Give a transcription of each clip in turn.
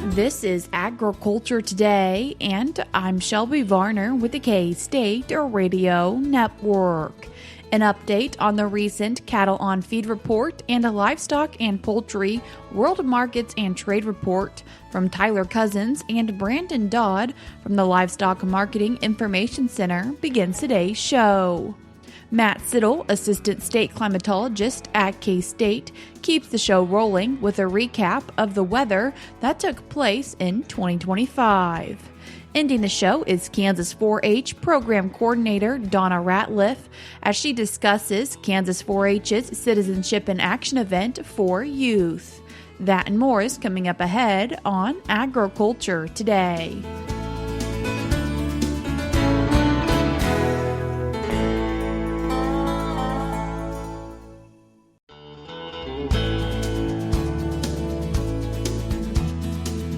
This is Agriculture Today, and I'm Shelby Varner with the K-State Radio Network. An update on the recent Cattle on Feed report and a Livestock and Poultry World Markets and Trade report from Tyler Cozzens and Brandon Dodd from the Livestock Marketing Information Center begins today's show. Matt Sittel, Assistant State Climatologist at K-State, keeps the show rolling with a recap of the weather that took place in 2025. Ending the show is Kansas 4-H Program Coordinator Dona Ratliff as she discusses Kansas 4-H's Citizenship in Action event for youth. That and more is coming up ahead on Agriculture Today.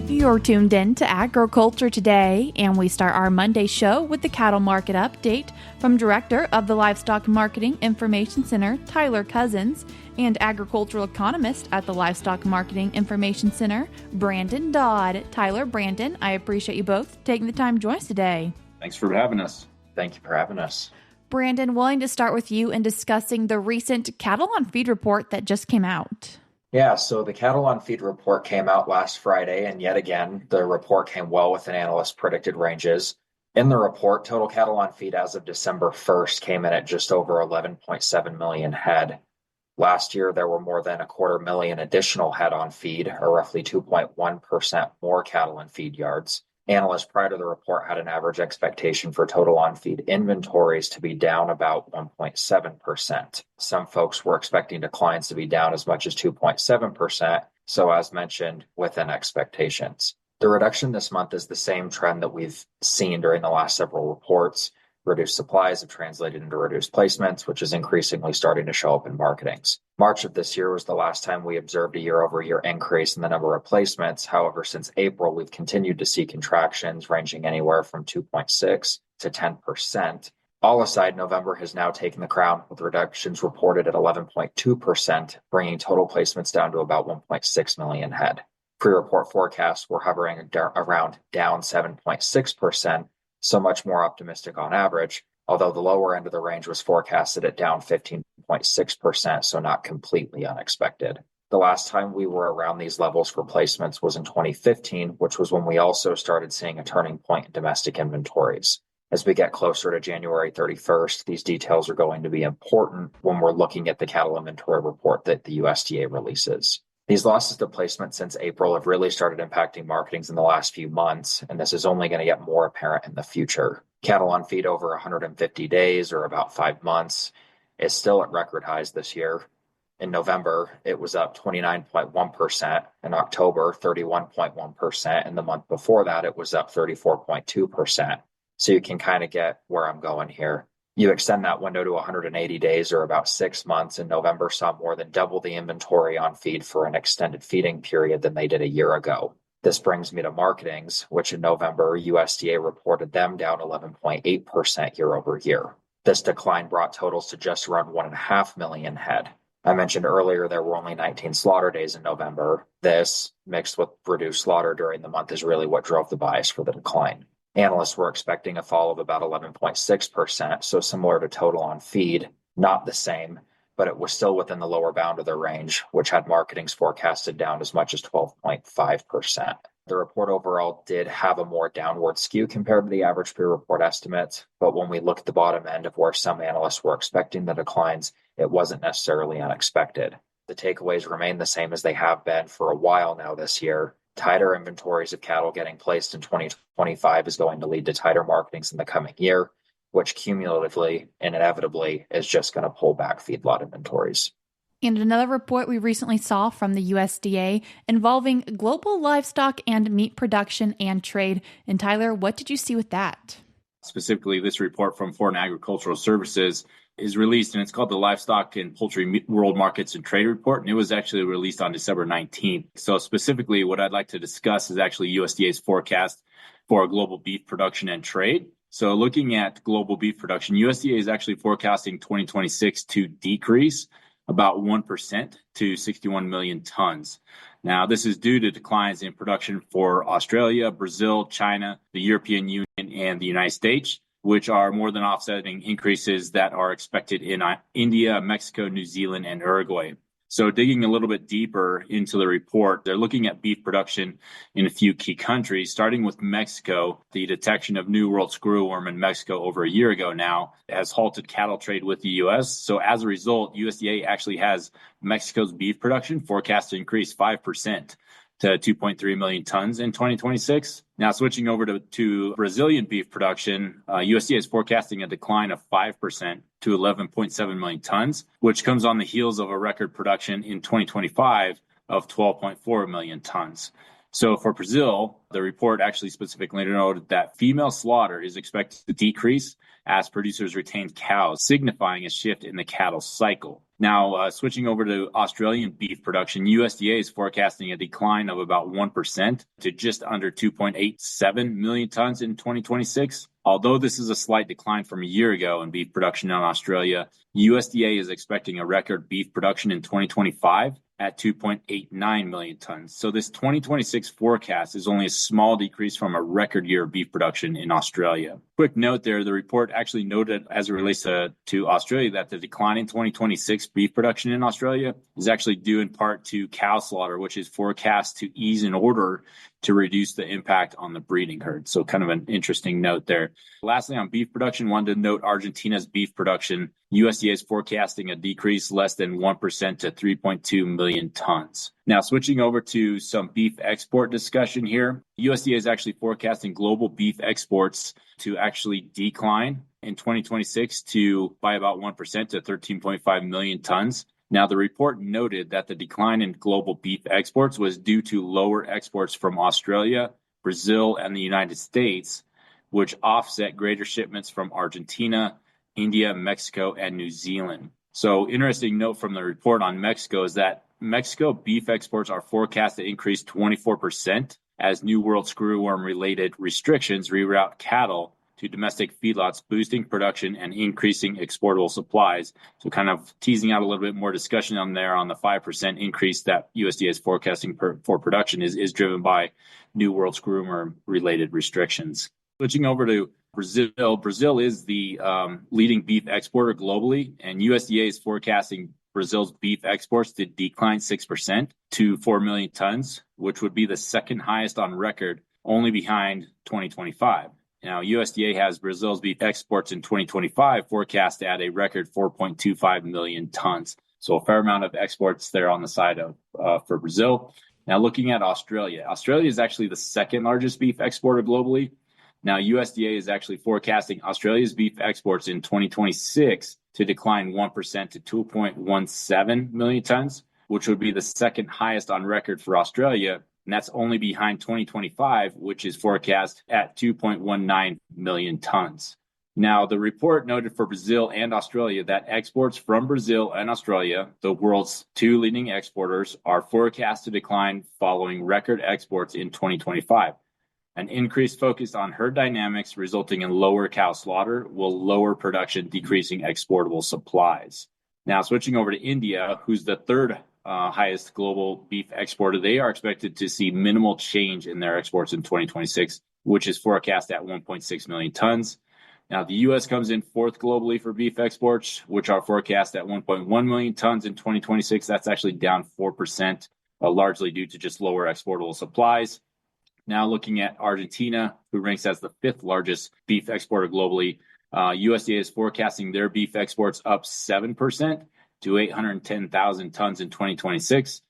You're tuned in to Agriculture Today, and we start our Monday show with the cattle market update from Director of the Livestock Marketing Information Center, Tyler Cozzens, and agricultural economist at the Livestock Marketing Information Center, Brandon Dodd. Tyler, Brandon, I appreciate you both taking the time to join us today. Thanks for having us. Thank you for having us. Brandon, willing to start with you in discussing the recent Cattle on Feed report that just came out. Yeah, so the Cattle on Feed report came out last Friday, and yet again, the report came well within analysts' predicted ranges. In the report, total cattle on feed as of December 1st came in at just over 11.7 million head. Last year, there were more than 250,000 additional head on feed, or roughly 2.1% more cattle in feed yards. Analysts prior to the report had an average expectation for total on-feed inventories to be down about 1.7%. Some folks were expecting declines to be down as much as 2.7%, so as mentioned, within expectations. The reduction this month is the same trend that we've seen during the last several reports. Reduced supplies have translated into reduced placements, which is increasingly starting to show up in marketings. March of this year was the last time we observed a year-over-year increase in the number of placements. However, since April, we've continued to see contractions ranging anywhere from 2.6 to 10%. All aside, November has now taken the crown, with reductions reported at 11.2%, bringing total placements down to about 1.6 million head. Pre-report forecasts were hovering around down 7.6%, so much more optimistic on average, although the lower end of the range was forecasted at down 15.6%, so not completely unexpected. The last time we were around these levels for placements was in 2015, which was when we also started seeing a turning point in domestic inventories. As we get closer to January 31st, these details are going to be important when we're looking at the cattle inventory report that the USDA releases. These losses to placement since April have really started impacting marketings in the last few months, and this is only going to get more apparent in the future. Cattle on feed over 150 days, or about 5 months, is still at record highs this year. In November, it was up 29.1%. In October, 31.1%. And the month before that, it was up 34.2%. So you can kind of get where I'm going here. You extend that window to 180 days, or about 6 months, and November saw more than double the inventory on feed for an extended feeding period than they did a year ago. This brings me to marketings, which in November, USDA reported them down 11.8% year over year. This decline brought totals to just around 1.5 million head. I mentioned earlier there were only 19 slaughter days in November. This, mixed with reduced slaughter during the month, is really what drove the bias for the decline. Analysts were expecting a fall of about 11.6%, so similar to total on feed, not the same, but it was still within the lower bound of the range, which had marketings forecasted down as much as 12.5%. The report overall did have a more downward skew compared to the average pre-report estimates, but when we look at the bottom end of where some analysts were expecting the declines, it wasn't necessarily unexpected. The takeaways remain the same as they have been for a while now this year. Tighter inventories of cattle getting placed in 2025 is going to lead to tighter marketings in the coming year, which cumulatively and inevitably is just going to pull back feedlot inventories. And another report we recently saw from the USDA involving global livestock and meat production and trade. And Tyler, what did you see with that? Specifically, this report from Foreign Agricultural Services is released, and it's called the Livestock and Poultry World Markets and Trade Report, and it was actually released on December 19th. So specifically, what I'd like to discuss is actually USDA's forecast for global beef production and trade. So looking at global beef production, USDA is actually forecasting 2026 to decrease about 1% to 61 million tons. Now, this is due to declines in production for Australia, Brazil, China, the European Union, and the United States, which are more than offsetting increases that are expected in India, Mexico, New Zealand, and Uruguay. So digging a little bit deeper into the report, they're looking at beef production in a few key countries, starting with Mexico. The detection of New World screwworm in Mexico over a year ago now has halted cattle trade with the U.S. So as a result, USDA actually has Mexico's beef production forecast to increase 5% to 2.3 million tons in 2026. Now, switching over to Brazilian beef production, USDA is forecasting a decline of 5% to 11.7 million tons, which comes on the heels of a record production in 2025 of 12.4 million tons. So for Brazil, the report actually specifically noted that female slaughter is expected to decrease as producers retain cows, signifying a shift in the cattle cycle. Now, switching over to Australian beef production, USDA is forecasting a decline of about 1% to just under 2.87 million tons in 2026. Although this is a slight decline from a year ago in beef production in Australia, USDA is expecting a record beef production in 2025 at 2.89 million tons. So this 2026 forecast is only a small decrease from a record year of beef production in Australia. Quick note there, the report actually noted as it relates to Australia that the decline in 2026 beef production in Australia is actually due in part to cow slaughter, which is forecast to ease in order to reduce the impact on the breeding herd. So kind of an interesting note there. Lastly, on beef production, wanted to note Argentina's beef production. USDA is forecasting a decrease less than 1% to 3.2 million tons. Now, switching over to some beef export discussion here, USDA is actually forecasting global beef exports to actually decline in 2026 by about 1% to 13.5 million tons. Now, the report noted that the decline in global beef exports was due to lower exports from Australia, Brazil, and the United States, which offset greater shipments from Argentina, India, Mexico, and New Zealand. So, interesting note from the report on Mexico is that Mexico beef exports are forecast to increase 24% as New World screwworm-related restrictions reroute cattle to domestic feedlots, boosting production and increasing exportable supplies. So kind of teasing out a little bit more discussion on there on the 5% increase that USDA is forecasting for production is driven by New World screwworm-related restrictions. Switching over to Brazil, Brazil is the leading beef exporter globally, and USDA is forecasting Brazil's beef exports to decline 6% to 4 million tons, which would be the second highest on record, only behind 2025. Now, USDA has Brazil's beef exports in 2025 forecast at a record 4.25 million tons. So a fair amount of exports there on the side of for Brazil. Now, looking at Australia, Australia is actually the second largest beef exporter globally. Now, USDA is actually forecasting Australia's beef exports in 2026 to decline 1% to 2.17 million tons, which would be the second highest on record for Australia. And that's only behind 2025, which is forecast at 2.19 million tons. Now, the report noted for Brazil and Australia that exports from Brazil and Australia, the world's two leading exporters, are forecast to decline following record exports in 2025. An increased focus on herd dynamics resulting in lower cow slaughter will lower production, decreasing exportable supplies. Now, switching over to India, who's the third highest global beef exporter, they are expected to see minimal change in their exports in 2026, which is forecast at 1.6 million tons. Now, the U.S. comes in fourth globally for beef exports, which are forecast at 1.1 million tons in 2026. That's actually down 4%, largely due to just lower exportable supplies. Now, looking at Argentina, who ranks as the fifth largest beef exporter globally, USDA is forecasting their beef exports up 7% to 810,000 tons in 2026.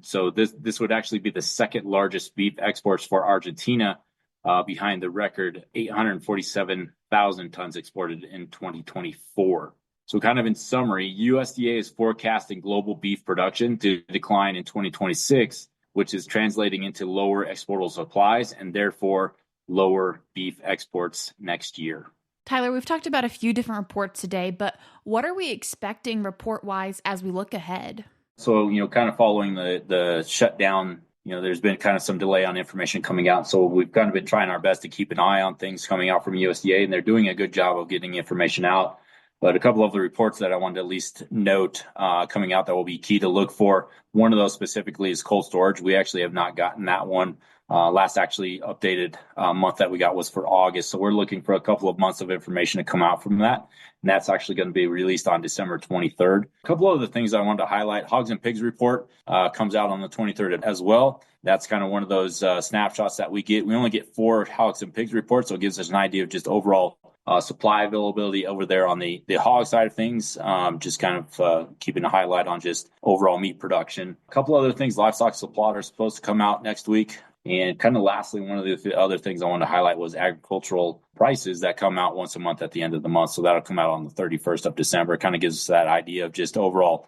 So this would actually be the second largest beef exports for Argentina, behind the record 847,000 tons exported in 2024. So kind of in summary, USDA is forecasting global beef production to decline in 2026, which is translating into lower exportable supplies and therefore lower beef exports next year. Tyler, we've talked about a few different reports today, but what are we expecting report-wise as we look ahead? So, kind of following the shutdown, there's been kind of some delay on information coming out. So we've kind of been trying our best to keep an eye on things coming out from USDA, and they're doing a good job of getting information out. But a couple of the reports that I wanted to at least note coming out that will be key to look for. One of those specifically is cold storage. We actually have not gotten that one. Last actually updated month that we got was for August. So we're looking for a couple of months of information to come out from that. And that's actually going to be released on December 23rd. A couple of other things I wanted to highlight. Hogs and Pigs report comes out on the 23rd as well. That's kind of one of those snapshots that we get. We only get 4 hogs and pigs reports, so it gives us an idea of just overall supply availability over there on the hog side of things, just kind of keeping a highlight on just overall meat production. A couple other things, livestock supply are supposed to come out next week. And kind of lastly, one of the other things I wanted to highlight was agricultural prices that come out once a month at the end of the month. So that'll come out on the 31st of December. It kind of gives us that idea of just overall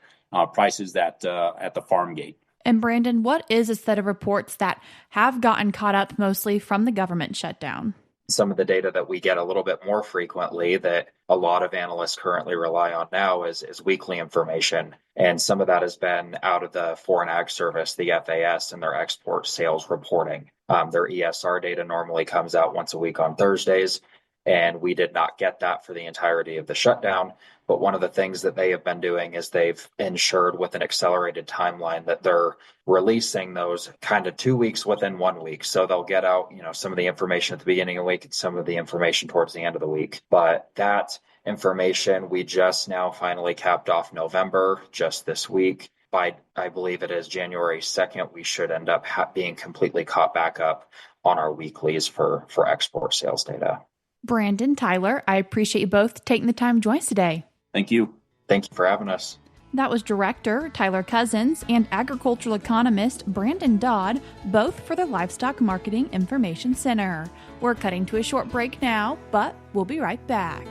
prices that at the farm gate. And Brandon, what is a set of reports that have gotten caught up mostly from the government shutdown? Some of the data that we get a little bit more frequently that a lot of analysts currently rely on now is weekly information. And some of that has been out of the Foreign Ag Service, the FAS, and their export sales reporting. Their ESR data normally comes out once a week on Thursdays, and we did not get that for the entirety of the shutdown. But one of the things that they have been doing is they've ensured with an accelerated timeline that they're releasing those kind of 2 weeks within 1 week. So they'll get out, some of the information at the beginning of the week and some of the information towards the end of the week. But that information, we just now finally capped off November just this week. By, I believe it is January 2nd, we should end up being completely caught back up on our weeklies for export sales data. Brandon, Tyler, I appreciate you both taking the time to join us today. Thank you. Thank you for having us. That was Director Tyler Cozzens and Agricultural Economist Brandon Dodd, both for the Livestock Marketing Information Center. We're cutting to a short break now, but we'll be right back.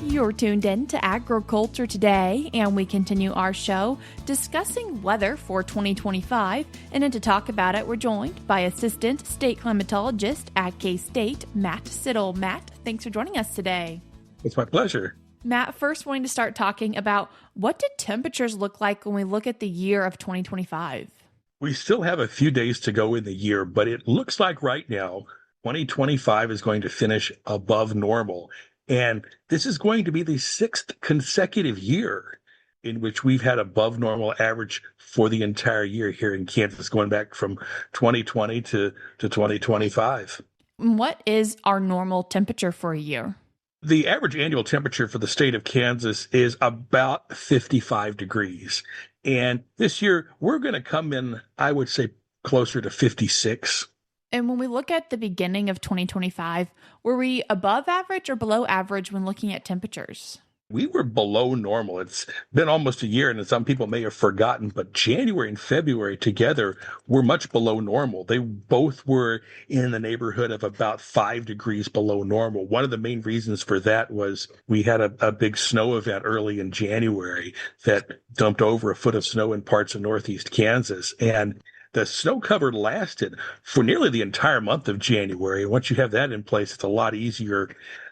You're tuned in to Agriculture Today, and we continue our show discussing weather for 2025. And then to talk about it, we're joined by Assistant State Climatologist at K-State, Matt Sittel. Matt, thanks for joining us today. It's my pleasure. Matt, first wanting to start talking about what did temperatures look like when we look at the year of 2025? We still have a few days to go in the year, but it looks like right now 2025 is going to finish above normal. And this is going to be the 6th consecutive year in which we've had above normal average for the entire year here in Kansas, going back from 2020 to 2025. What is our normal temperature for a year? The average annual temperature for the state of Kansas is about 55 degrees. And this year, we're going to come in, I would say, closer to 56. And when we look at the beginning of 2025, were we above average or below average when looking at temperatures? We were below normal. It's been almost a year, and some people may have forgotten, but January and February together were much below normal. They both were in the neighborhood of about 5 degrees below normal. One of the main reasons for that was we had a big snow event early in January that dumped over a foot of snow in parts of northeast Kansas. And the snow cover lasted for nearly the entire month of January. And once you have that in place, it's a lot easier,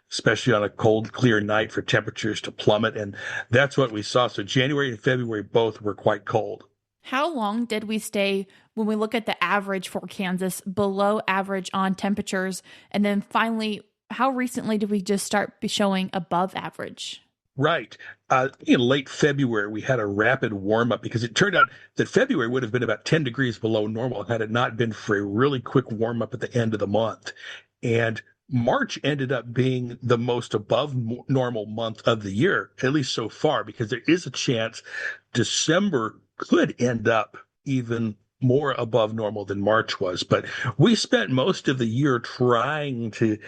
especially on a cold, clear night, for temperatures to plummet. And that's what we saw. So January and February both were quite cold. How long did we stay, when we look at the average for Kansas, below average on temperatures? And then finally, how recently did we just start showing above average? Right. In late February, we had a rapid warm up because it turned out that February would have been about 10 degrees below normal had it not been for a really quick warm up at the end of the month. And March ended up being the most above normal month of the year, at least so far, because there is a chance December could end up even more above normal than March was. But we spent most of the year trying to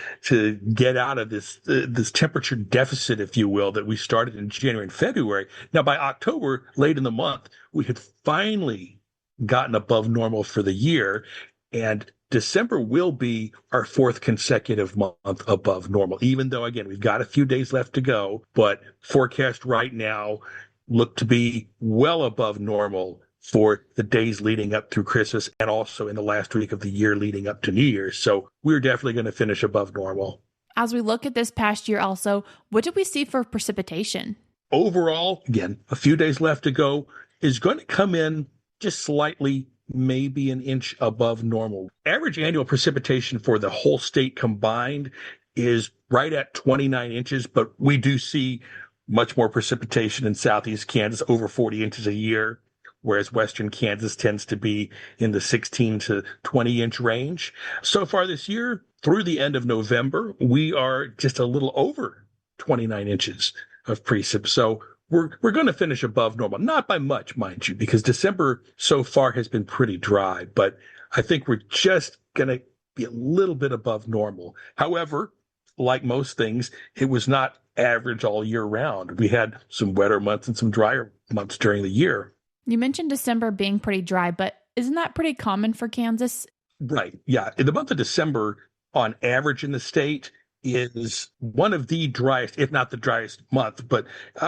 get out of this temperature deficit, if you will, that we started in January and February. Now, by October, late in the month, we had finally gotten above normal for the year. And December will be our 4th consecutive month above normal, even though, again, we've got a few days left to go. But forecast right now look to be well above normal for the days leading up through Christmas and also in the last week of the year leading up to New Year's. So we're definitely going to finish above normal. As we look at this past year also, what did we see for precipitation? Overall, again, a few days left to go, is going to come in just slightly, maybe an inch above normal. Average annual precipitation for the whole state combined is right at 29 inches, but we do see much more precipitation in southeast Kansas, over 40 inches a year, whereas western Kansas tends to be in the 16 to 20 inch range. So far this year, through the end of November, we are just a little over 29 inches of precip. So we're going to finish above normal, not by much, mind you, because December so far has been pretty dry, but I think we're just going to be a little bit above normal. However, like most things, it was not average all year round. We had some wetter months and some drier months during the year. You mentioned December being pretty dry, but isn't that pretty common for Kansas? Right. Yeah. In the month of December, on average in the state, is one of the driest, if not the driest month, but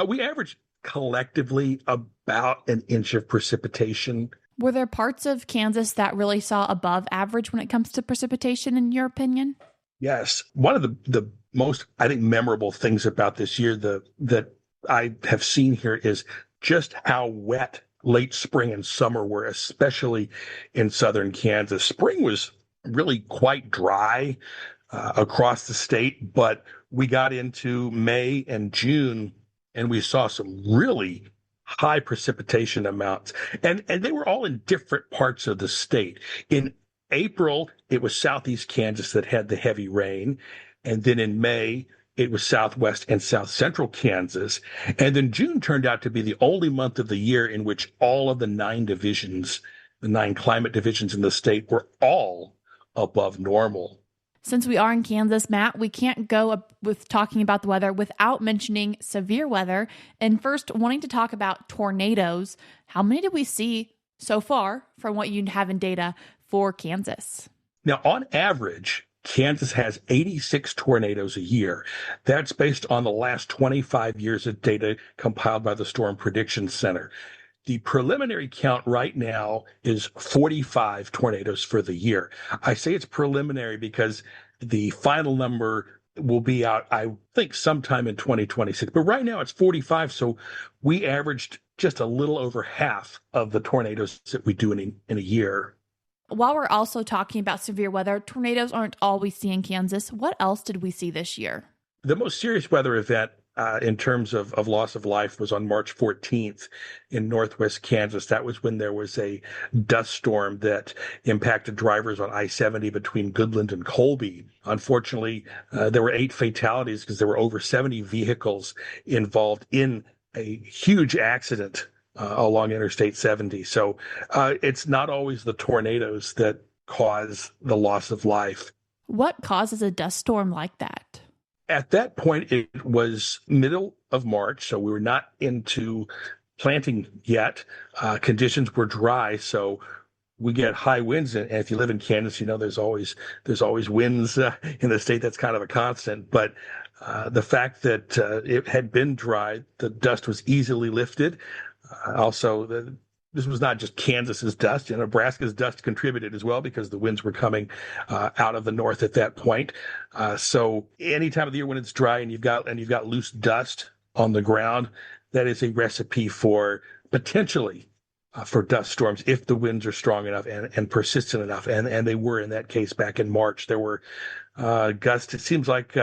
we average collectively about an inch of precipitation. Were there parts of Kansas that really saw above average when it comes to precipitation, in your opinion? Yes. One of the most, I think, memorable things about this year that I have seen here is just how wet late spring and summer were, especially in southern Kansas. Spring was really quite dry across the state, but we got into May and June and we saw some really high precipitation amounts, and they were all in different parts of the state. In April, it was southeast Kansas that had the heavy rain, and then in May, it was southwest and south central Kansas, and then June turned out to be the only month of the year in which all of the 9 divisions, the 9 climate divisions in the state, were all above normal. Since we are in Kansas, Matt, we can't go with talking about the weather without mentioning severe weather. And first, wanting to talk about tornadoes. How many did we see so far from what you have in data for Kansas? Now, on average, Kansas has 86 tornadoes a year. That's based on the last 25 years of data compiled by the Storm Prediction Center. The preliminary count right now is 45 tornadoes for the year. I say it's preliminary because the final number will be out, I think, sometime in 2026. But right now it's 45, so we averaged just a little over half of the tornadoes that we do in a year. While we're also talking about severe weather, tornadoes aren't all we see in Kansas. What else did we see this year? The most serious weather event in terms of loss of life was on March 14th in northwest Kansas. That was when there was a dust storm that impacted drivers on I-70 between Goodland and Colby. Unfortunately, there were 8 fatalities because there were over 70 vehicles involved in a huge accident along Interstate 70. So it's not always the tornadoes that cause the loss of life. What causes a dust storm like that? At that point, it was middle of March, so we were not into planting yet. Conditions were dry, so we get high winds. And if you live in Kansas, you know there's always winds in the state. That's kind of a constant. But the fact that it had been dry, the dust was easily lifted. This was not just Kansas's dust, and Nebraska's dust contributed as well because the winds were coming out of the north at that point. So any time of the year when it's dry and you've got loose dust on the ground, that is a recipe for potentially for dust storms if the winds are strong enough and persistent enough. And they were in that case back in March. There were gusts. It seems like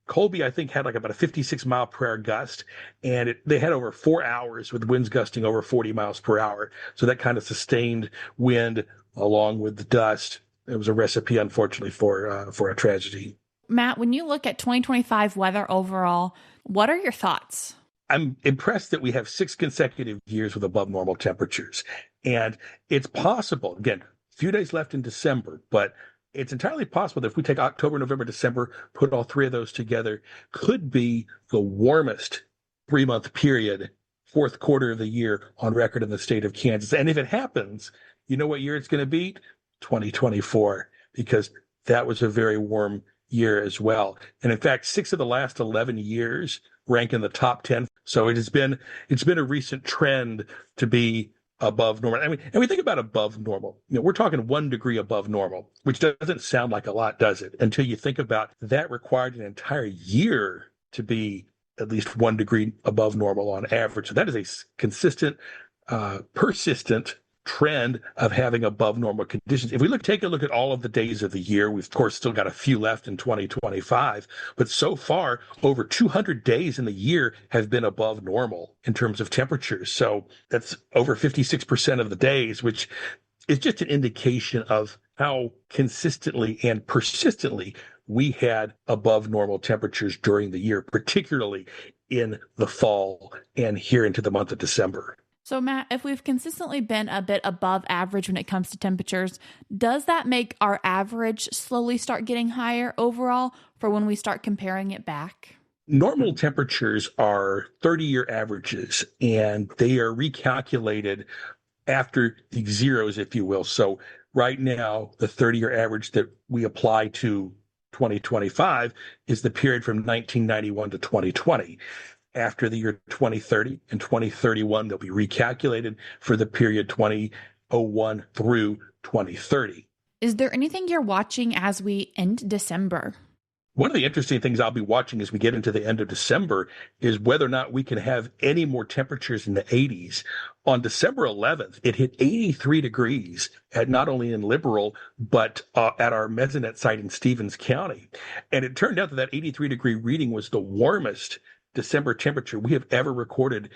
Colby, I think, had like about a 56 mile per hour gust, and they had over 4 hours with winds gusting over 40 miles per hour. So that kind of sustained wind along with the dust. It was a recipe, unfortunately, for a tragedy. Matt, when you look at 2025 weather overall, what are your thoughts? I'm impressed that we have 6 consecutive years with above normal temperatures. And it's possible, again, a few days left in December, but it's entirely possible that if we take October, November, December, put all 3 of those together, could be the warmest 3-month period, 4th quarter of the year on record in the state of Kansas. And if it happens, you know what year it's going to beat? 2024, because that was a very warm year as well. And in fact, 6 of the last 11 years rank in the top 10. So it's been a recent trend to be above normal. I mean, and we think about above normal. You know, we're talking 1 degree above normal, which doesn't sound like a lot, does it? Until you think about that required an entire year to be at least 1 degree above normal on average. So that is a consistent, persistent trend of having above normal conditions. If we take a look at all of the days of the year, we've of course still got a few left in 2025, but so far over 200 days in the year have been above normal in terms of temperatures. So that's over 56% of the days, which is just an indication of how consistently and persistently we had above normal temperatures during the year, particularly in the fall and here into the month of December. So, Matt, if we've consistently been a bit above average when it comes to temperatures, does that make our average slowly start getting higher overall for when we start comparing it back? Normal temperatures are 30-year averages, and they are recalculated after the zeros, if you will. So right now, the 30-year average that we apply to 2025 is the period from 1991 to 2020. After the year 2030 and 2031, they'll be recalculated for the period 2001 through 2030. Is there anything you're watching as we end December? One of the interesting things I'll be watching as we get into the end of December is whether or not we can have any more temperatures in the 80s. On December 11th, it hit 83 degrees at not only in Liberal, but at our Mesonet site in Stevens County. And it turned out that 83-degree reading was the warmest December temperature we have ever recorded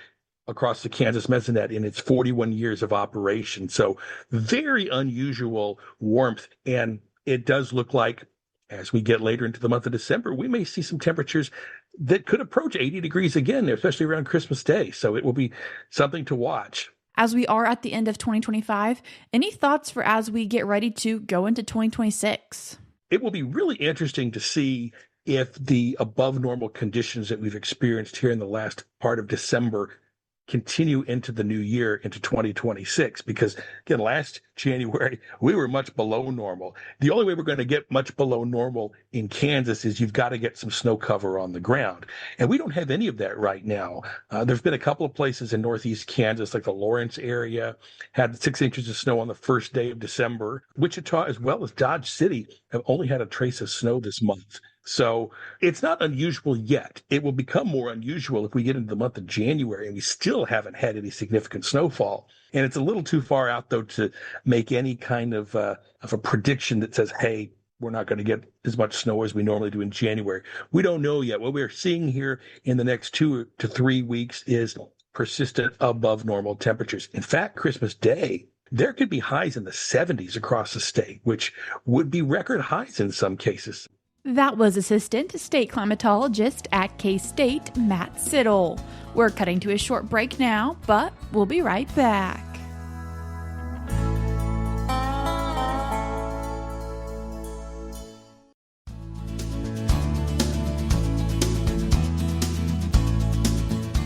across the Kansas Mesonet in its 41 years of operation. So very unusual warmth. And it does look like as we get later into the month of December, we may see some temperatures that could approach 80 degrees again, especially around Christmas Day. So it will be something to watch. As we are at the end of 2025, any thoughts for as we get ready to go into 2026? It will be really interesting to see if the above normal conditions that we've experienced here in the last part of December continue into the new year, into 2026, because again, last January, we were much below normal. The only way we're going to get much below normal in Kansas is you've got to get some snow cover on the ground. And we don't have any of that right now. There's been a couple of places in northeast Kansas, like the Lawrence area, had 6 inches of snow on the first day of December. Wichita, as well as Dodge City, have only had a trace of snow this month. So it's not unusual yet. It will become more unusual if we get into the month of January and we still haven't had any significant snowfall. And it's a little too far out, though, to make any kind of a prediction that says, hey, we're not going to get as much snow as we normally do in January. We don't know yet. What we're seeing here in the next 2 to 3 weeks is persistent above normal temperatures. In fact, Christmas Day, there could be highs in the 70s across the state, which would be record highs in some cases. That was Assistant State Climatologist at K-State, Matt Sittel. We're cutting to a short break now, but we'll be right back.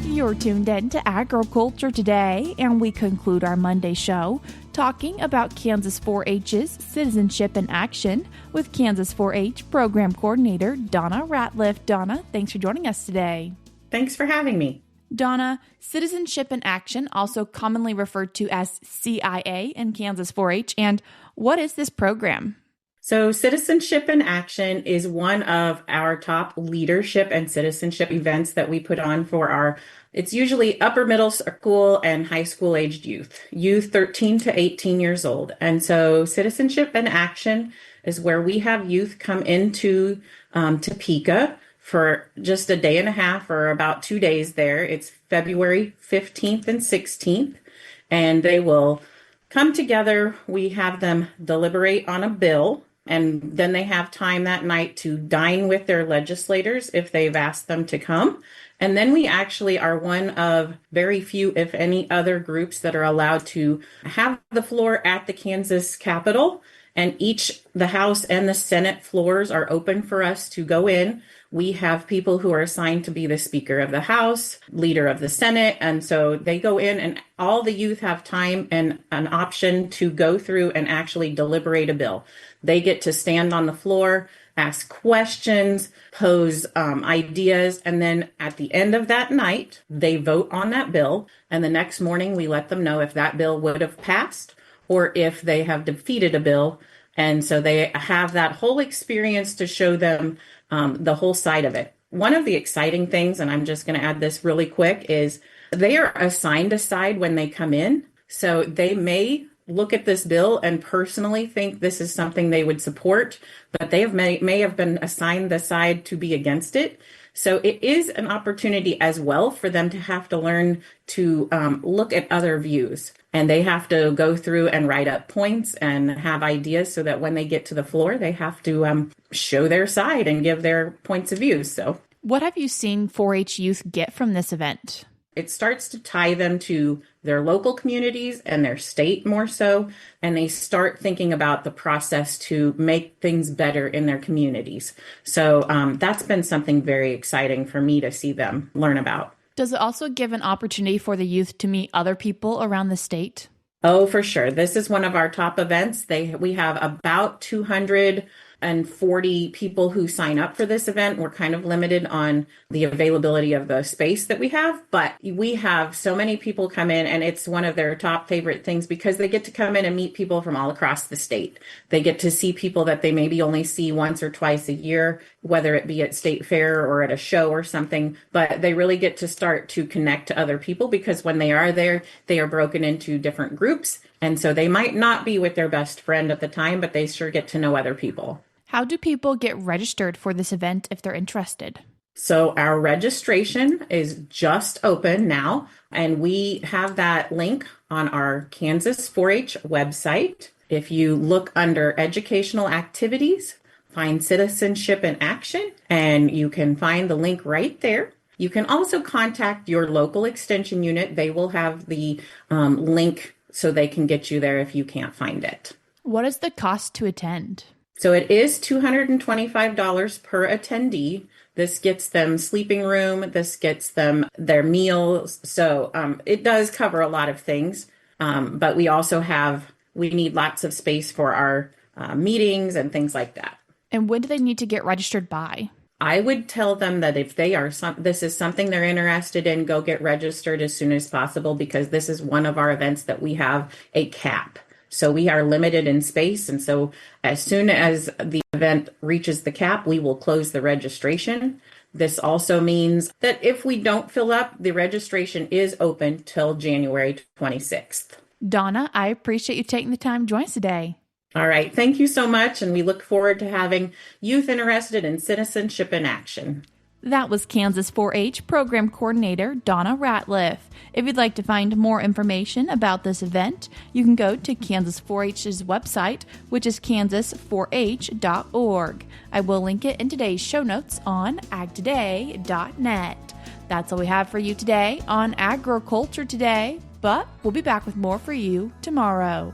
You're tuned in to Agriculture Today, and we conclude our Monday show talking about Kansas 4-H's Citizenship in Action with Kansas 4-H Program Coordinator Dona Ratliff. Dona, thanks for joining us today. Thanks for having me. Dona, Citizenship in Action, also commonly referred to as CIA in Kansas 4-H, and what is this program? So Citizenship in Action is one of our top leadership and citizenship events that we put on for it's usually upper middle school and high school aged youth 13 to 18 years old. And so Citizenship in Action is where we have youth come into Topeka for just a day and a half or about 2 days there. It's February 15th and 16th, and they will come together. We have them deliberate on a bill, and then they have time that night to dine with their legislators if they've asked them to come. And then we actually are one of very few, if any, other groups that are allowed to have the floor at the Kansas Capitol. And the House and the Senate floors are open for us to go in. We have people who are assigned to be the Speaker of the House, leader of the Senate. And so they go in and all the youth have time and an option to go through and actually deliberate a bill. They get to stand on the floor, ask questions, pose ideas, and then at the end of that night, they vote on that bill. And the next morning, we let them know if that bill would have passed or if they have defeated a bill. And so they have that whole experience to show them the whole side of it. One of the exciting things, and I'm just going to add this really quick, is they are assigned a side when they come in. So they may look at this bill and personally think this is something they would support, but they may have been assigned the side to be against it. So it is an opportunity as well for them to have to learn to look at other views. And they have to go through and write up points and have ideas so that when they get to the floor, they have to show their side and give their points of view. So, what have you seen 4-H youth get from this event? It starts to tie them to their local communities and their state more so, and they start thinking about the process to make things better in their communities. So that's been something very exciting for me to see them learn about. Does it also give an opportunity for the youth to meet other people around the state? Oh, for sure. This is one of our top events. We have about 240 people who sign up for this event. We're kind of limited on the availability of the space that we have, but we have so many people come in, and it's one of their top favorite things because they get to come in and meet people from all across the state. They get to see people that they maybe only see once or twice a year, whether it be at state fair or at a show or something, but they really get to start to connect to other people because when they are there, they are broken into different groups. And so they might not be with their best friend at the time, but they sure get to know other people. How do people get registered for this event if they're interested? So our registration is just open now, and we have that link on our Kansas 4-H website. If you look under educational activities, find Citizenship in Action, and you can find the link right there. You can also contact your local extension unit. They will have the link so they can get you there if you can't find it. What is the cost to attend? So it is $225 per attendee. This gets them sleeping room. This gets them their meals. So it does cover a lot of things. But we also we need lots of space for our meetings and things like that. And when do they need to get registered by? I would tell them that if this is something they're interested in, go get registered as soon as possible because this is one of our events that we have a cap. So we are limited in space. And so as soon as the event reaches the cap, we will close the registration. This also means that if we don't fill up, the registration is open till January 26th. Donna, I appreciate you taking the time to join us today. All right. Thank you so much. And we look forward to having youth interested in Citizenship in Action. That was Kansas 4-H Program Coordinator Dona Ratliff. If you'd like to find more information about this event, you can go to Kansas 4-H's website, which is kansas4h.org. I will link it in today's show notes on agtoday.net. That's all we have for you today on Agriculture Today, but we'll be back with more for you tomorrow.